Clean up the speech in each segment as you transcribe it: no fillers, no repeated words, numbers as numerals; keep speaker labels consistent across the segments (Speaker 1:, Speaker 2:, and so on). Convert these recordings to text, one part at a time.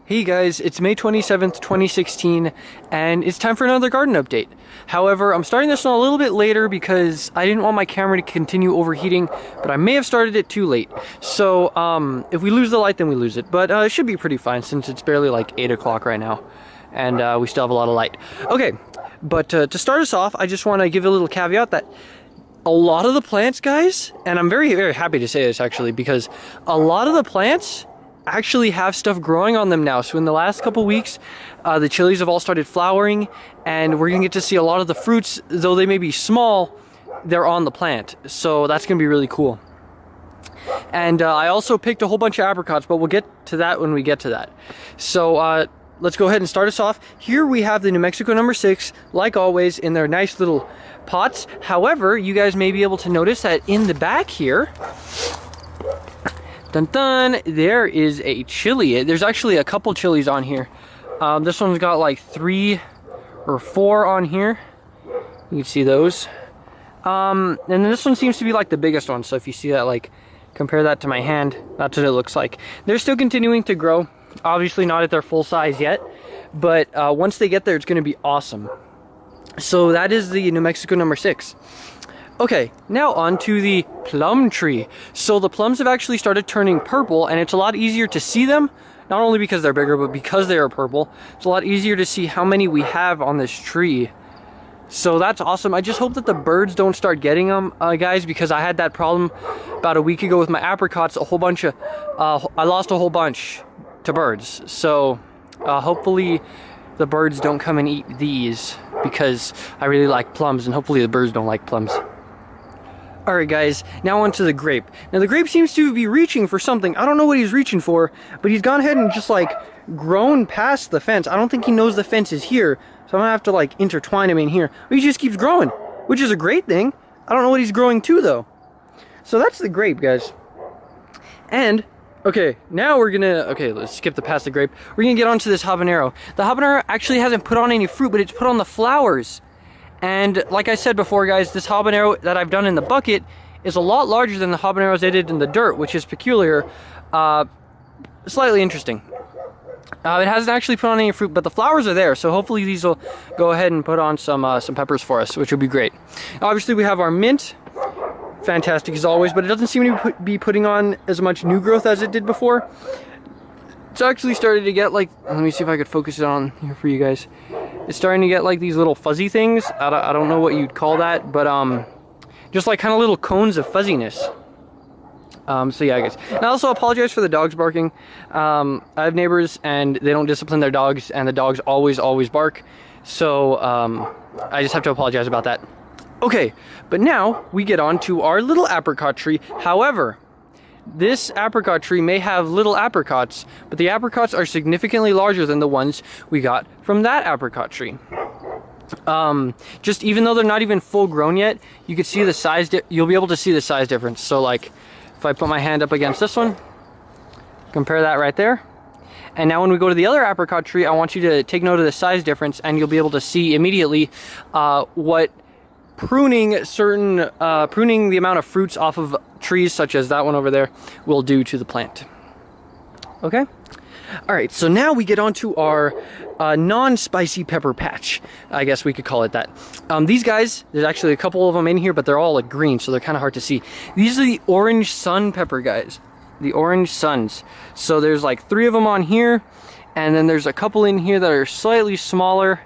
Speaker 1: Hey guys, it's May 27th, 2016, and it's time for another garden update. However, I'm starting this one a little bit later because I didn't want my camera to continue overheating, but I may have started it too late. So, if we lose the light, then we lose it. But it should be pretty fine since it's barely like 8 o'clock right now, and we still have a lot of light. Okay, but to start us off, I just want to give a little caveat that a lot of the plants, guys, and I'm very, very happy to say this actually, because a lot of the plants actually have stuff growing on them now. So in the last couple weeks, the chilies have all started flowering, and we're gonna get to see a lot of the fruits, though they may be small, they're on the plant. So that's gonna be really cool. And I also picked a whole bunch of apricots, but we'll get to that when we get to that. So let's go ahead and start us off. Here we have the New Mexico number 6, like always, in their nice little pots. However, you guys may be able to notice that in the back here, dun dun, there is a chili. There's actually a couple chilies on here. This one's got like 3 or 4 on here. You can see those. And then this one seems to be like the biggest one. So if you see that, like, compare that to my hand, that's what it looks like. They're still continuing to grow. Obviously not at their full size yet, but once they get there, it's gonna be awesome. So that is the New Mexico number 6. Okay, now on to the plum tree. So the plums have actually started turning purple, and it's a lot easier to see them, not only because they're bigger, but because they are purple. It's a lot easier to see how many we have on this tree. So that's awesome. I just hope that the birds don't start getting them, guys, because I had that problem about a week ago with my apricots. A whole bunch of, I lost a whole bunch to birds. So hopefully the birds don't come and eat these, because I really like plums, and hopefully the birds don't like plums. Alright guys, now on to the grape. Now the grape seems to be reaching for something. I don't know what he's reaching for, but he's gone ahead and just like grown past the fence. I don't think he knows the fence is here, so I'm gonna have to like intertwine him in here. But he just keeps growing, which is a great thing. I don't know what he's growing to though. So that's the grape, guys. And okay, now we're gonna, okay, let's skip past the grape. We're gonna get onto this habanero. The habanero actually hasn't put on any fruit, but it's put on the flowers. And like I said before, guys, this habanero that I've done in the bucket is a lot larger than the habaneros I did in the dirt, which is peculiar, slightly interesting. It hasn't actually put on any fruit, but the flowers are there, so hopefully these will go ahead and put on some peppers for us, which will be great. Obviously, we have our mint, fantastic as always, but it doesn't seem to be putting on as much new growth as it did before. It's actually started to get like, let me see if I could focus it on here for you guys. It's starting to get like these little fuzzy things. I don't know what you'd call that, but just like kind of little cones of fuzziness. So yeah, guys. And I also apologize for the dogs barking. I have neighbors and they don't discipline their dogs, and the dogs always bark. So I just have to apologize about that. Okay, but now we get on to our little apricot tree. However, this apricot tree may have little apricots, but the apricots are significantly larger than the ones we got from that apricot tree. Just even though they're not even full grown yet, you can see the size, you'll be able to see the size difference. So like, if I put my hand up against this one, compare that right there. And now when we go to the other apricot tree, I want you to take note of the size difference, and you'll be able to see immediately what pruning the amount of fruits off of trees such as that one over there will do to the plant. Okay, all right, so now we get on to our non-spicy pepper patch, I guess we could call it that. These guys, there's actually a couple of them in here, but they're all like green, so they're kind of hard to see. These are the orange sun pepper, guys, the orange suns. So there's like 3 of them on here, and then there's a couple in here that are slightly smaller,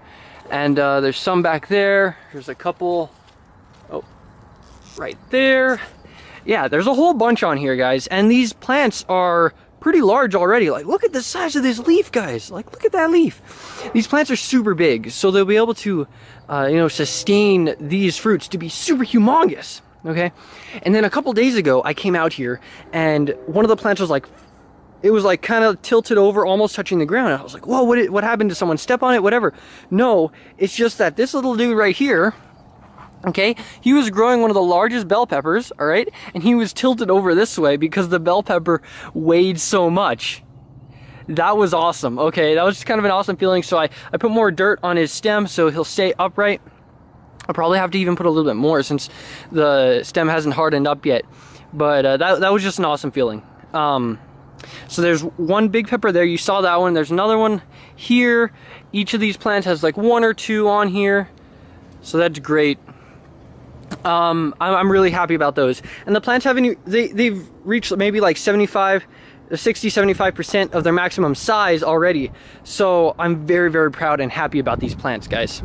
Speaker 1: and there's some back there. There's a couple, oh, right there. Yeah, there's a whole bunch on here, guys, and these plants are pretty large already. Like, look at the size of this leaf, guys. Like, look at that leaf. These plants are super big, so they'll be able to, you know, sustain these fruits to be super humongous, okay? And then a couple days ago, I came out here, and one of the plants was like, it was like kind of tilted over, almost touching the ground. And I was like, whoa, what happened? Did someone step on it? Whatever. No, it's just that this little dude right here, okay, he was growing one of the largest bell peppers, all right, and he was tilted over this way because the bell pepper weighed so much. That was awesome. Okay, that was just kind of an awesome feeling. So I put more dirt on his stem so he'll stay upright. I'll probably have to even put a little bit more since the stem hasn't hardened up yet, but that was just an awesome feeling. So there's one big pepper there, you saw that one. There's another one here. Each of these plants has like 1 or 2 on here, so that's great. I'm really happy about those. And the plants haven't, they've reached maybe like 60-75% of their maximum size already. So I'm very, very proud and happy about these plants, guys.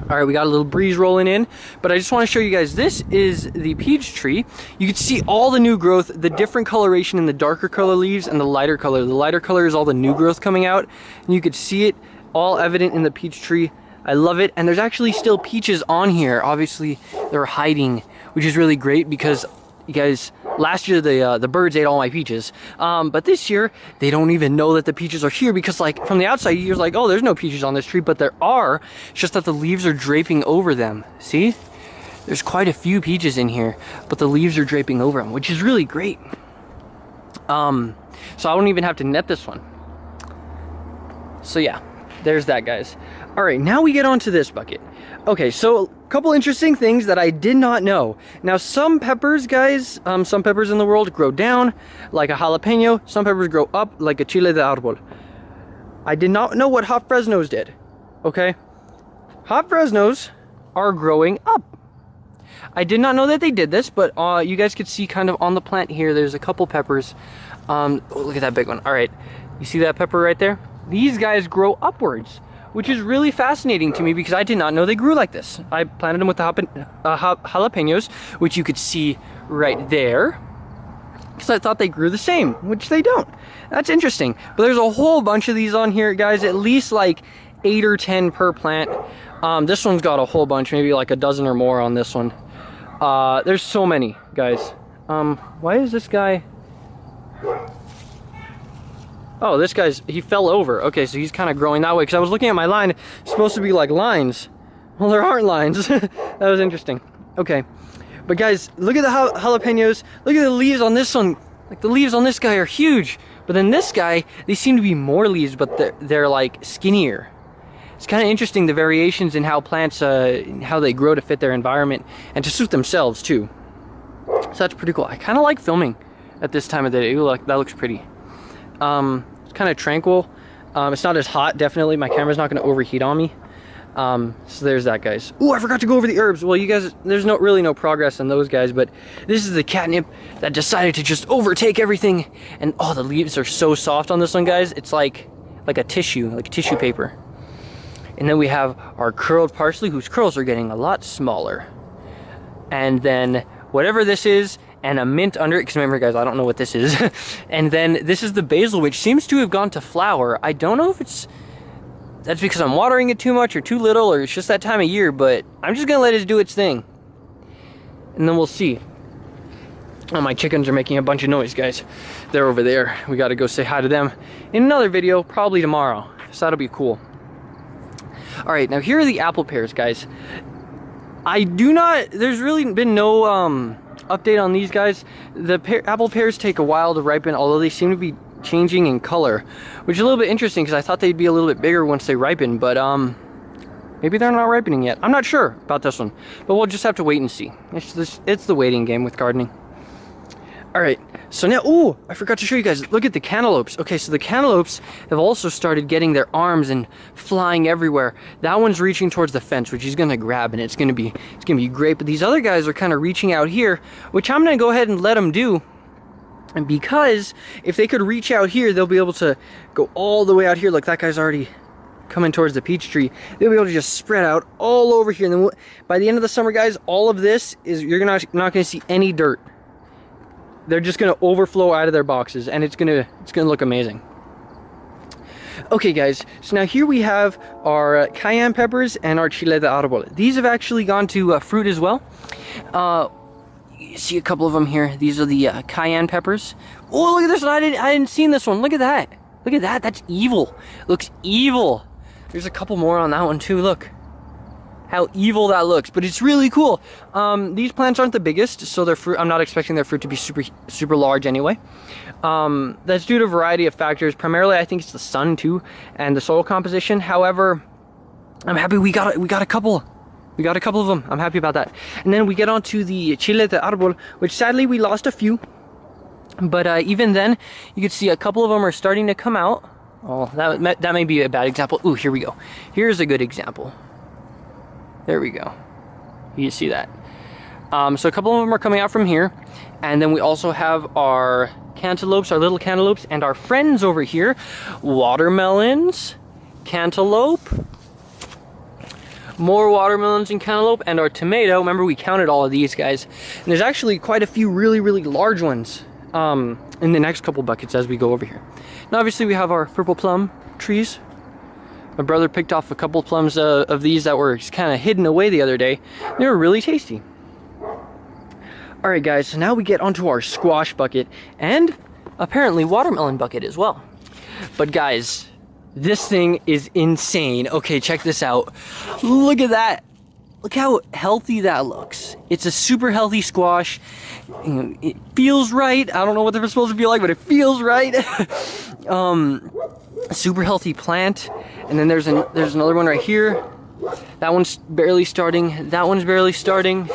Speaker 1: All right, we got a little breeze rolling in, but I just want to show you guys, this is the peach tree. You can see all the new growth, the different coloration in the darker color leaves and the lighter color. The lighter color is all the new growth coming out, and you could see it all evident in the peach tree. I love it, and there's actually still peaches on here. Obviously, they're hiding, which is really great because, you guys, last year the birds ate all my peaches, but this year they don't even know that the peaches are here because, like, from the outside you're like, oh, there's no peaches on this tree, but there are. It's just that the leaves are draping over them. See, there's quite a few peaches in here, but the leaves are draping over them, which is really great. So I won't even have to net this one. So yeah, there's that, guys. All right, now we get onto this bucket. Okay, so a couple interesting things that I did not know. Now, some peppers, guys, some peppers in the world grow down like a jalapeno. Some peppers grow up like a chile de árbol. I did not know what hot fresnos did. Okay, hot fresnos are growing up. I did not know that they did this, but you guys could see kind of on the plant here, there's a couple peppers. Oh, look at that big one. All right, you see that pepper right there? These guys grow upwards, which is really fascinating to me because I did not know they grew like this. I planted them with the jalapenos, which you could see right there, because I thought they grew the same, which they don't. That's interesting. But there's a whole bunch of these on here, guys, at least like 8 or 10 per plant. This one's got a whole bunch, maybe like a dozen or more on this one. There's so many, guys. Why is this guy... Oh, this guy's, he fell over. Okay, so he's kind of growing that way, because I was looking at my line, it's supposed to be like lines. Well, there aren't lines. That was interesting. Okay, but guys, look at the jalapenos. Look at the leaves on this one. Like, the leaves on this guy are huge. But then this guy, they seem to be more leaves, but they're like skinnier. It's kind of interesting, the variations in how plants, how they grow to fit their environment and to suit themselves too. So that's pretty cool. I kind of like filming at this time of the day. Ooh, that looks pretty. It's kind of tranquil. It's not as hot, definitely. My camera's not going to overheat on me. So there's that, guys. Ooh, I forgot to go over the herbs. Well, you guys, there's really no progress on those guys, but this is the catnip that decided to just overtake everything. And oh, the leaves are so soft on this one, guys. It's like a tissue, like tissue paper. And then we have our curled parsley, whose curls are getting a lot smaller. And then whatever this is, and a mint under it, because remember, guys, I don't know what this is. And then this is the basil, which seems to have gone to flower. I don't know if that's because I'm watering it too much or too little, or it's just that time of year, but I'm just gonna let it do its thing. And then we'll see. Oh, my chickens are making a bunch of noise, guys. They're over there. We gotta go say hi to them in another video, probably tomorrow. So that'll be cool. All right, now here are the apple pears, guys. There's really been no, update on these guys. The apple pears take a while to ripen, although they seem to be changing in color, which is a little bit interesting because I thought they'd be a little bit bigger once they ripen, but maybe they're not ripening yet. I'm not sure about this one, but we'll just have to wait and see. It's the waiting game with gardening. All right, so now, oh, I forgot to show you guys. Look at the cantaloupes. Okay, so the cantaloupes have also started getting their arms and flying everywhere. That one's reaching towards the fence, which he's gonna grab, and it's gonna be great. But these other guys are kind of reaching out here, which I'm gonna go ahead and let them do. And because if they could reach out here, they'll be able to go all the way out here. Look, that guy's already coming towards the peach tree. They'll be able to just spread out all over here. And then by the end of the summer, guys, all of this is, you're not gonna see any dirt. They're just gonna overflow out of their boxes, and it's gonna look amazing. Okay, guys, so now here we have our cayenne peppers and our chile de árbol. These have actually gone to fruit as well. You see a couple of them here. These are the cayenne peppers. Oh, look at this one. I didn't see this one. Look at that. Look at that. That's evil. Looks evil. There's a couple more on that one too. Look how evil that looks, but it's really cool. These plants aren't the biggest, so their fruit, I'm not expecting their fruit to be super large anyway. That's due to a variety of factors. Primarily, I think it's the sun too, and the soil composition. However, I'm happy we got a couple. We got a couple of them. I'm happy about that. And then we get on to the chile de árbol, which sadly we lost a few. But even then, you can see a couple of them are starting to come out. Oh, that may be a bad example. Ooh, here we go. Here's a good example. There we go. You can see that. So a couple of them are coming out from here. And then we also have our cantaloupes, our little cantaloupes, and our friends over here. Watermelons, cantaloupe, more watermelons and cantaloupe, and our tomato. Remember, we counted all of these guys. And there's actually quite a few really, really large ones in the next couple buckets as we go over here. Now, obviously, we have our purple plum trees. My brother picked off a couple plums of these that were kind of hidden away the other day. They were really tasty. All right, guys, so now we get onto our squash bucket and apparently watermelon bucket as well. But guys, this thing is insane. Okay, check this out. Look at that. Look how healthy that looks. It's a super healthy squash. It feels right. I don't know what they're supposed to feel like, but it feels right. A super healthy plant. And then there's another one right here. That one's barely starting. That one's barely starting.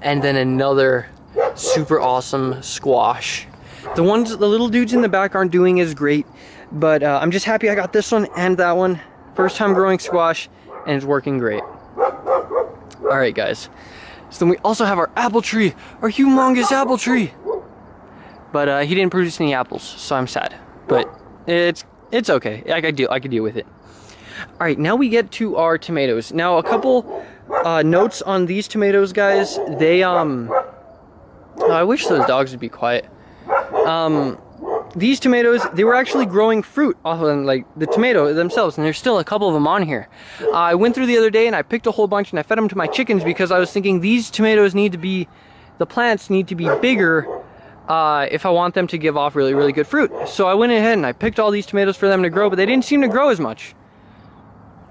Speaker 1: And then another super awesome squash. The little dudes in the back aren't doing as great, but I'm just happy I got this one and that one. First time growing squash, and it's working great. All right, guys. So then we also have our apple tree, our humongous apple tree. But he didn't produce any apples, so I'm sad. But it's okay. I could deal with it. All right, now we get to our tomatoes. Now a couple notes on these tomatoes, guys. They I wish those dogs would be quiet. These tomatoes, they were actually growing fruit off of them, like the tomato themselves, and there's still a couple of them on here. I went through the other day and I picked a whole bunch and I fed them to my chickens because I was thinking these tomatoes need to be, the plants need to be bigger if I want them to give off really, really good fruit. So I went ahead and I picked all these tomatoes for them to grow, but they didn't seem to grow as much.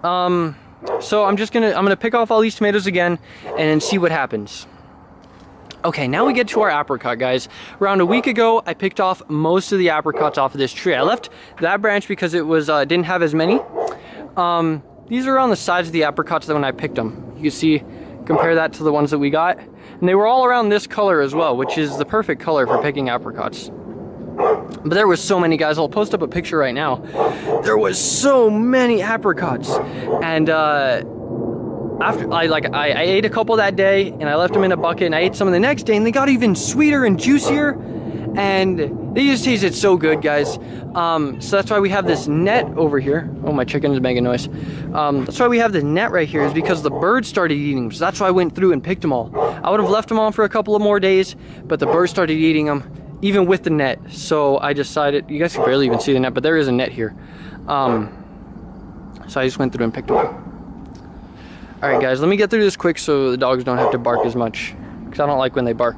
Speaker 1: So I'm gonna pick off all these tomatoes again and then see what happens. Okay, now we get to our apricot, guys. Around a week ago, I picked off most of the apricots off of this tree. I left that branch because it was didn't have as many. These are on the sides of the apricots that when I picked them. You can see, compare that to the ones that we got. And they were all around this color as well, which is the perfect color for picking apricots. But there was so many, guys. I'll post up a picture right now. There was so many apricots. And after I ate a couple that day and I left them in a bucket and I ate some the next day and they got even sweeter and juicier and they just tasted so good, guys. So that's why we have this net over here. Oh, my chicken is making noise. That's why we have the net right here, is because the birds started eating them. So that's why I went through and picked them all. I would have left them on for a couple of more days, but the birds started eating them even with the net. So I decided, you guys can barely even see the net, but there is a net here. So I just went through and picked them all. All right, guys, let me get through this quick so the dogs don't have to bark as much, because I don't like when they bark.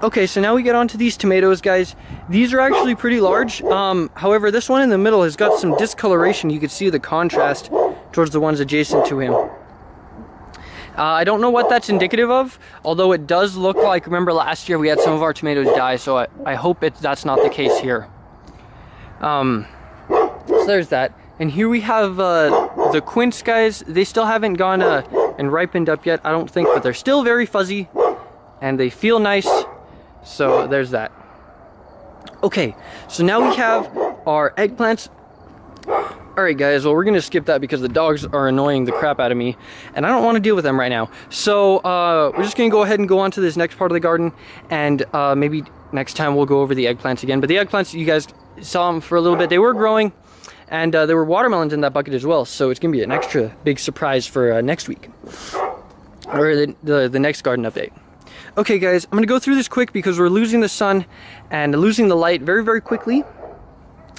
Speaker 1: Okay, so now we get onto these tomatoes, guys. These are actually pretty large. However, this one in the middle has got some discoloration. You can see the contrast towards the ones adjacent to him. I don't know what that's indicative of, although it does look like, remember last year we had some of our tomatoes die, so I hope that's not the case here. So there's that. And here we have the quince, guys. They still haven't gone and ripened up yet, I don't think, but they're still very fuzzy and they feel nice. So there's that. Okay, so now we have our eggplants. All right, guys, well, we're gonna skip that because the dogs are annoying the crap out of me and I don't want to deal with them right now. So we're just gonna go ahead and go on to this next part of the garden, and maybe next time we'll go over the eggplants again. But the eggplants, you guys saw them for a little bit. They were growing. And there were watermelons in that bucket as well, so it's going to be an extra big surprise for next week. Or the next garden update. Okay, guys, I'm going to go through this quick because we're losing the sun and losing the light very, very quickly.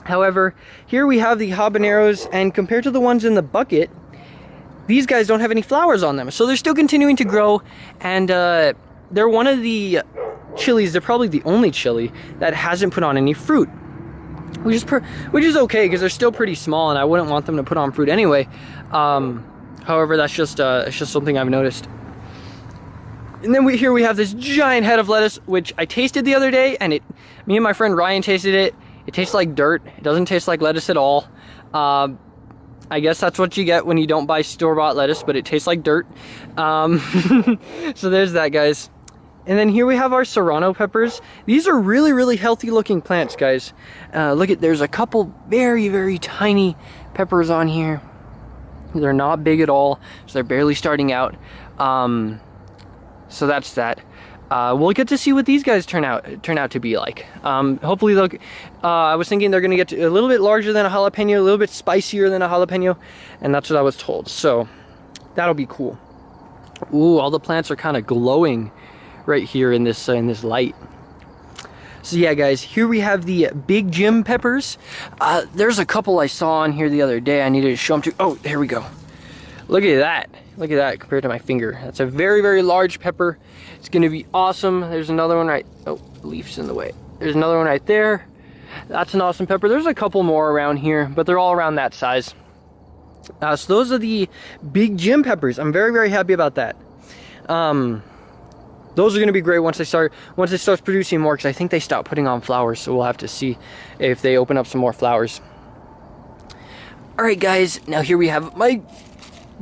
Speaker 1: However, here we have the habaneros, and compared to the ones in the bucket, these guys don't have any flowers on them. So they're still continuing to grow, and they're one of the chilies, they're probably the only chili that hasn't put on any fruit. Which is okay because they're still pretty small and I wouldn't want them to put on fruit anyway. However, that's just something I've noticed. And then here we have this giant head of lettuce, which I tasted the other day, and me and my friend Ryan tasted it. It tastes like dirt. It doesn't taste like lettuce at all. I guess that's what you get when you don't buy store-bought lettuce, but it tastes like dirt. So there's that, guys. And then here we have our serrano peppers. These are really, really healthy looking plants, guys. Look at, there's a couple very, very tiny peppers on here. They're not big at all, so they're barely starting out. So that's that. We'll get to see what these guys turn out to be like. Hopefully they'll, I was thinking they're gonna get a little bit larger than a jalapeno, a little bit spicier than a jalapeno, and that's what I was told. So that'll be cool. Ooh, all the plants are kind of glowing right here in this light. So yeah, guys, here we have the Big Jim peppers. There's a couple I saw on here the other day. I needed to show them to. Oh, there we go. Look at that. Look at that compared to my finger. That's a very, very large pepper. It's gonna be awesome. There's another one right, oh, leaf's in the way. There's another one right there. That's an awesome pepper. There's a couple more around here, but they're all around that size. So those are the Big Jim peppers. I'm very, very happy about that. Those are going to be great once it starts producing more, because I think they stopped putting on flowers, so we'll have to see if they open up some more flowers. Alright guys, now here we have my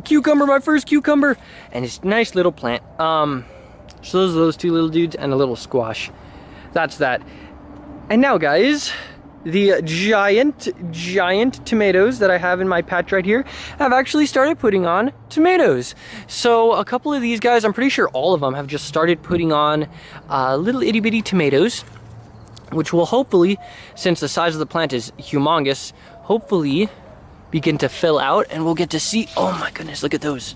Speaker 1: cucumber, my first cucumber, and it's a nice little plant. So those are those two little dudes and a little squash. That's that. And now guys, the giant tomatoes that I have in my patch right here have actually started putting on tomatoes. So a couple of these guys, I'm pretty sure all of them have just started putting on little itty bitty tomatoes, which will hopefully, since the size of the plant is humongous, hopefully begin to fill out, and we'll get to see. Oh my goodness, look at those.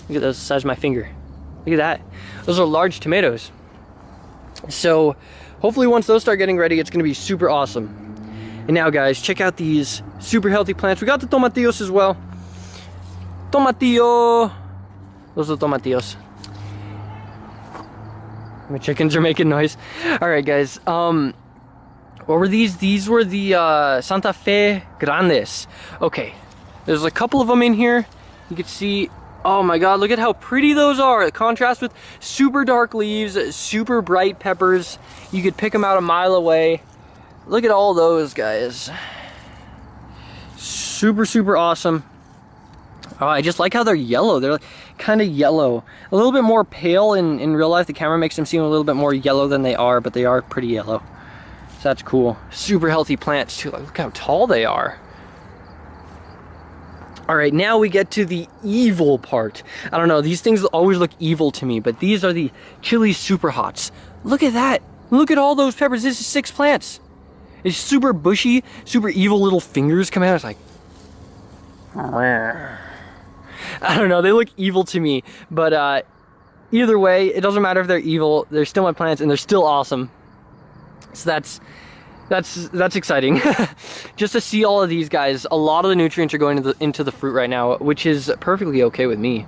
Speaker 1: Look at those, the size of my finger. Look at that. Those are large tomatoes. So hopefully once those start getting ready, it's gonna be super awesome. And now guys, check out these super healthy plants. We got the tomatillos as well. Tomatillo. Those are tomatillos. My chickens are making noise. All right guys, what were these? These were the Santa Fe Grandes. Okay, there's a couple of them in here. You can see, oh my god, look at how pretty those are. The contrast with super dark leaves, super bright peppers. You could pick them out a mile away. Look at all those guys. Super, super awesome. Oh, I just like how they're yellow. They're kind of yellow. A little bit more pale in real life. The camera makes them seem a little bit more yellow than they are, but they are pretty yellow. So that's cool. Super healthy plants too. Look how tall they are. All right, now we get to the evil part. I don't know, these things always look evil to me, but these are the chili super hots. Look at that. Look at all those peppers. This is 6 plants. It's super bushy, super evil little fingers come out. It's like, I don't know, they look evil to me, but either way, it doesn't matter if they're evil. They're still my plants and they're still awesome. So that's exciting. Just to see all of these guys. A lot of the nutrients are going into the fruit right now, which is perfectly okay with me.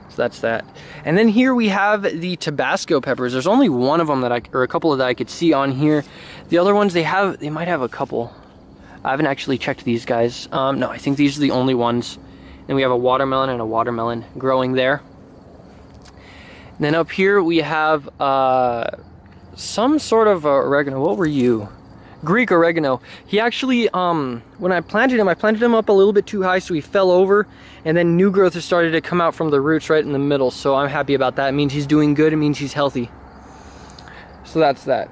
Speaker 1: So that's that. And then here we have the Tabasco peppers. There's only one of them that or a couple of that I could see on here. The other ones, they might have a couple. I haven't actually checked these guys. No, I think these are the only ones. Then we have a watermelon and a watermelon growing there. And then up here we have some sort of oregano. What were you? Greek oregano. He actually, when I planted him up a little bit too high, so he fell over, and then new growth has started to come out from the roots right in the middle, so I'm happy about that. It means he's doing good. It means he's healthy. So that's that.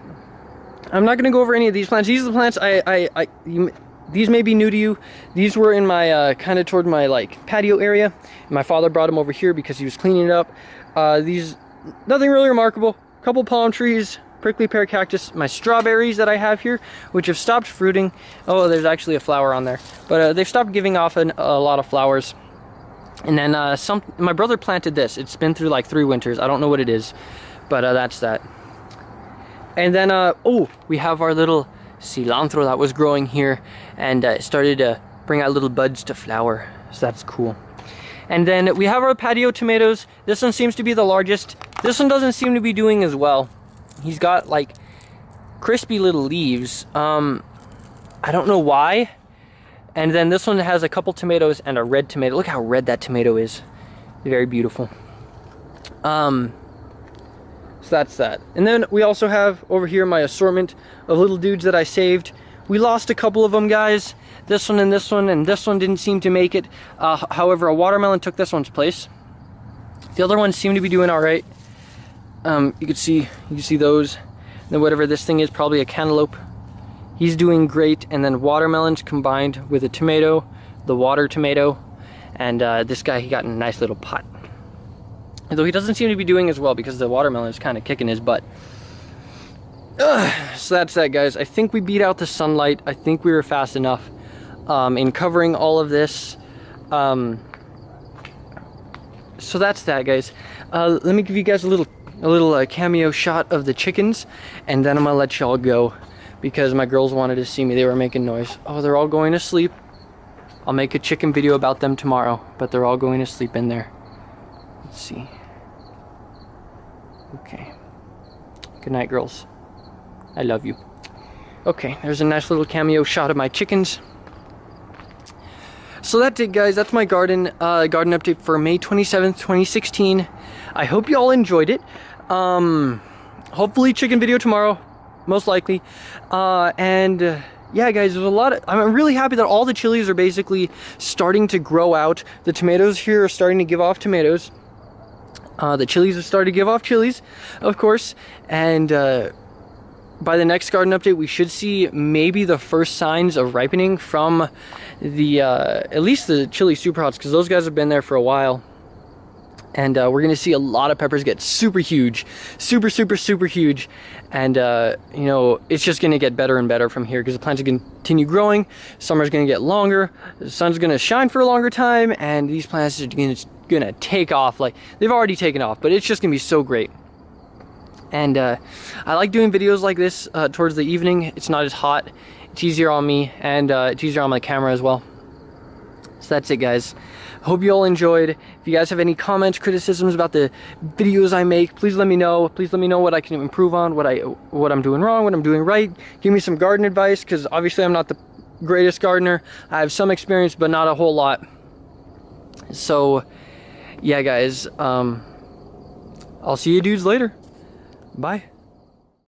Speaker 1: I'm not going to go over any of these plants. These are the plants these may be new to you. These were in my, kind of toward my, like, patio area. My father brought them over here because he was cleaning it up. These, nothing really remarkable. Couple palm trees, prickly pear cactus, my strawberries that I have here, which have stopped fruiting. Oh, there's actually a flower on there. But they've stopped giving off a lot of flowers. And then my brother planted this. It's been through like 3 winters. I don't know what it is, but that's that. And then, oh, we have our little cilantro that was growing here, and it started to bring out little buds to flower. So that's cool. And then we have our patio tomatoes. This one seems to be the largest. This one doesn't seem to be doing as well. He's got like crispy little leaves. I don't know why. And then this one has a couple tomatoes and a red tomato. Look how red that tomato is. Very beautiful. So that's that. And then we also have over here my assortment of little dudes that I saved. We lost a couple of them, guys. This one and this one, and this one didn't seem to make it. However, a watermelon took this one's place. The other ones seem to be doing all right. You can see those. And then whatever this thing is, probably a cantaloupe. He's doing great. And then watermelons combined with a tomato, the water tomato, and this guy, he got in a nice little pot. Though he doesn't seem to be doing as well because the watermelon is kind of kicking his butt. So that's that, guys. I think we beat out the sunlight. I think we were fast enough in covering all of this. So that's that, guys. Let me give you guys a little cameo shot of the chickens, and then I'm gonna let y'all go because my girls wanted to see me. They were making noise. Oh, they're all going to sleep. I'll make a chicken video about them tomorrow, but they're all going to sleep in there. Let's see. Okay. Good night, girls. I love you. Okay, there's a nice little cameo shot of my chickens. So that's it, guys. That's my garden update for May 27th, 2016. I hope you all enjoyed it. Hopefully chicken video tomorrow, most likely. Yeah, guys, there's a lot of, I'm really happy that all the chilies are basically starting to grow out. The tomatoes here are starting to give off tomatoes. The chilies are starting to give off chilies, of course. And by the next garden update, we should see maybe the first signs of ripening from the, at least the chili super hots, because those guys have been there for a while. And we're gonna see a lot of peppers get super huge, super huge. And you know, it's just gonna get better and better from here because the plants are gonna continue growing. Summer's gonna get longer, the sun's gonna shine for a longer time, and these plants are gonna take off. Like, they've already taken off, but it's just gonna be so great. And I like doing videos like this towards the evening. It's not as hot, it's easier on me, and it's easier on my camera as well. So that's it, guys. Hope you all enjoyed. If you guys have any comments, criticisms about the videos I make, please let me know. Please let me know what I can improve on, what I'm doing wrong, what I'm doing right. Give me some garden advice, because obviously I'm not the greatest gardener. I have some experience, but not a whole lot. So yeah, guys, I'll see you dudes later. Bye.